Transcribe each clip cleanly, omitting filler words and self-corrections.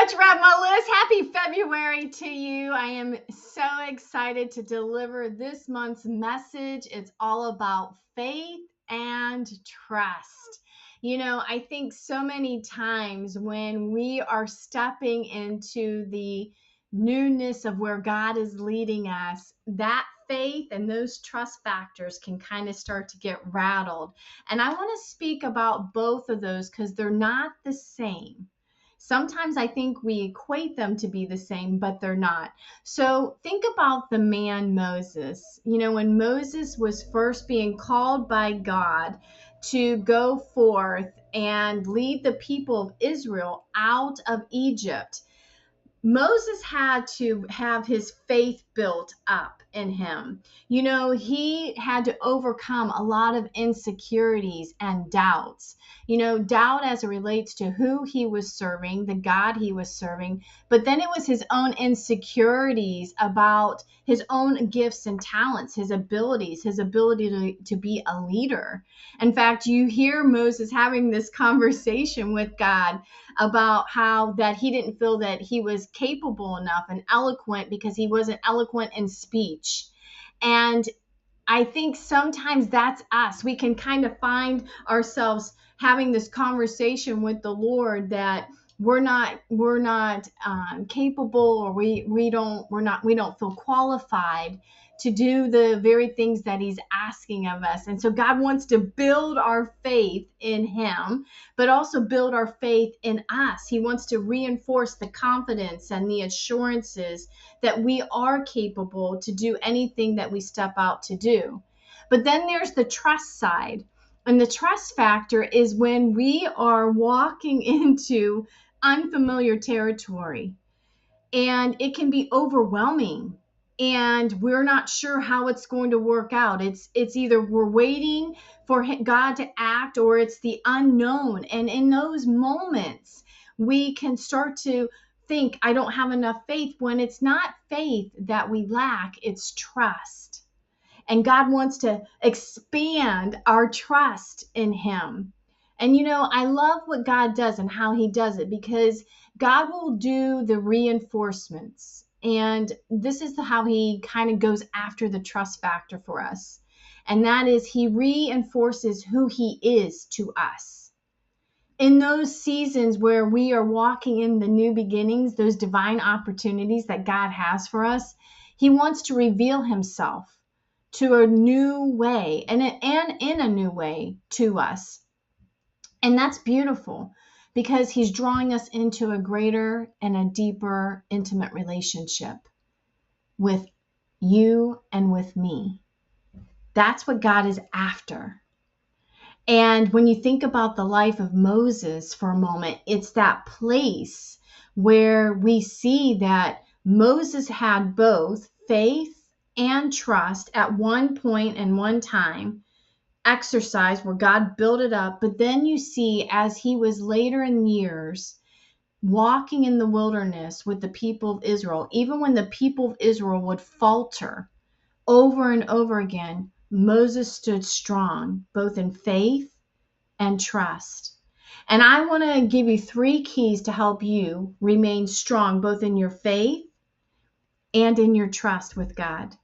much, Rev Melis. Happy February to you. I am so excited to deliver this month's message. It's all about faith and trust. I think so many times when we are stepping into the newness of where God is leading us, that faith and those trust factors can kind of start to get rattled. And I want to speak about both of those because they're not the same. Sometimes I think we equate them to be the same, but they're not. So think about the man Moses. When Moses was first being called by God to go forth and lead the people of Israel out of Egypt, Moses had to have his faith built up in him. He had to overcome a lot of insecurities and doubts. Doubt as it relates to who he was serving, the God he was serving, but then it was his own insecurities about his own gifts and talents, his ability to be a leader. In fact, you hear Moses having this conversation with God about how that he didn't feel that he was capable enough and eloquent because he wasn't eloquent in speech. And I think sometimes that's us. We can kind of find ourselves having this conversation with the Lord that we're not capable, or we don't feel qualified to do the very things that he's asking of us. And so God wants to build our faith in him, but also build our faith in us. He wants to reinforce the confidence and the assurances that we are capable to do anything that we step out to do. But then there's the trust side. And the trust factor is when we are walking into unfamiliar territory, and it can be overwhelming, and we're not sure how it's going to work out. It's either we're waiting for God to act, or it's the unknown. And in those moments, we can start to think, I don't have enough faith, when it's not faith that we lack, it's trust. And God wants to expand our trust in him. And I love what God does and how he does it, because God will do the reinforcements. And this is how he kind of goes after the trust factor for us. And that is, he reinforces who he is to us. In those seasons where we are walking in the new beginnings, those divine opportunities that God has for us, he wants to reveal himself to a new way and in a new way to us. And that's beautiful, because he's drawing us into a greater and a deeper intimate relationship with you and with me. That's what God is after. And when you think about the life of Moses for a moment, it's that place where we see that Moses had both faith and trust at one point and one time, exercise where God built it up. But then you see, as he was later in years walking in the wilderness with the people of Israel, even when the people of Israel would falter over and over again, Moses stood strong, both in faith and trust. And I want to give you 3 keys to help you remain strong, both in your faith and in your trust with God.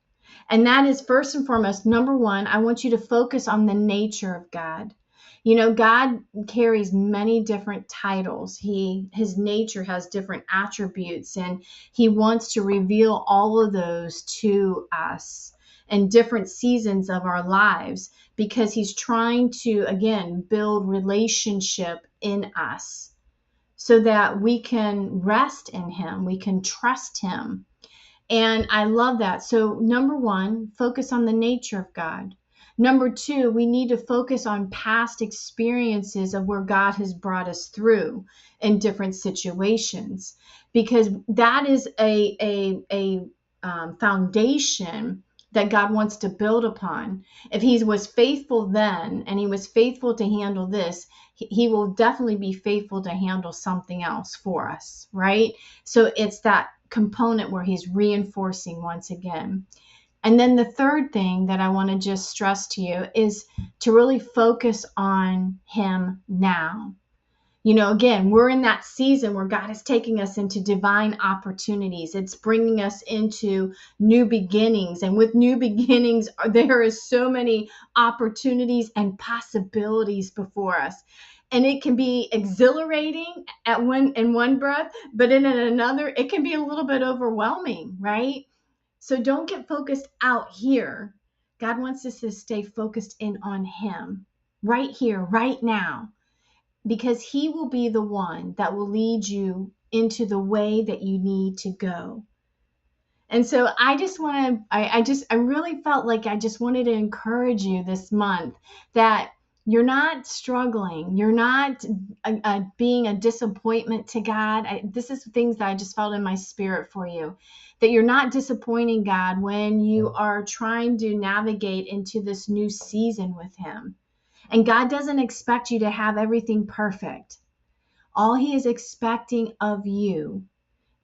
And that is, first and foremost, number 1, I want you to focus on the nature of God. God carries many different titles. His nature has different attributes, and he wants to reveal all of those to us in different seasons of our lives, because he's trying to, again, build relationship in us so that we can rest in him, we can trust him. And I love that. So number 1, focus on the nature of God. Number 2, we need to focus on past experiences of where God has brought us through in different situations, because that is a foundation that God wants to build upon. If he was faithful then, and he was faithful to handle this, he will definitely be faithful to handle something else for us, right? So it's that component where he's reinforcing once again. And then the third thing that I want to just stress to you is to really focus on him now. Again, we're in that season where God is taking us into divine opportunities. It's bringing us into new beginnings. And with new beginnings, there is so many opportunities and possibilities before us. And it can be exhilarating in one breath, but in another, it can be a little bit overwhelming, right? So don't get focused out here. God wants us to stay focused in on Him right here, right now, because He will be the one that will lead you into the way that you need to go. And so I just want to, I really felt like I just wanted to encourage you this month that you're not struggling. You're not being a disappointment to God. This is things that I just felt in my spirit for you, that you're not disappointing God when you are trying to navigate into this new season with Him. And God doesn't expect you to have everything perfect. All He is expecting of you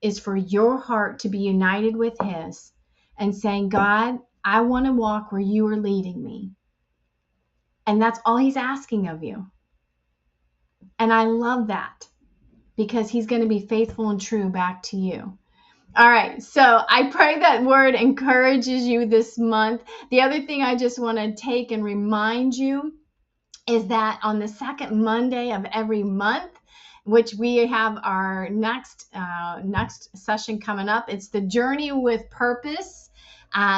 is for your heart to be united with His and saying, God, I want to walk where you are leading me. And that's all He's asking of you. And I love that because He's going to be faithful and true back to you. All right, so I pray that word encourages you this month. The other thing I just want to take and remind you is that on the second Monday of every month, which we have our next session coming up, it's the Journey with Purpose,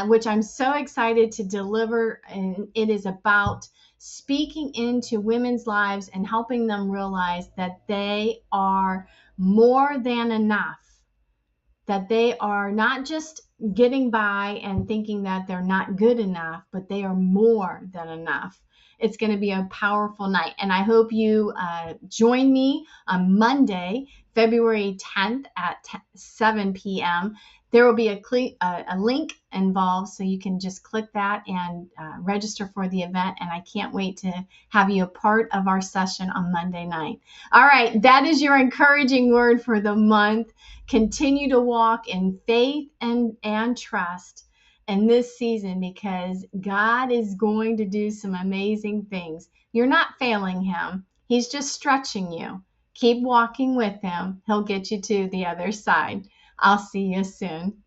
which I'm so excited to deliver. And it is about speaking into women's lives and helping them realize that they are more than enough, that they are not just getting by and thinking that they're not good enough, but they are more than enough. It's going to be a powerful night. And I hope you join me on Monday, February 10th at 7 p.m. There will be a link involved, so you can just click that and register for the event. And I can't wait to have you a part of our session on Monday night. All right, that is your encouraging word for the month. Continue to walk in faith and trust in this season, because God is going to do some amazing things. You're not failing Him. He's just stretching you. Keep walking with Him. He'll get you to the other side. I'll see you soon.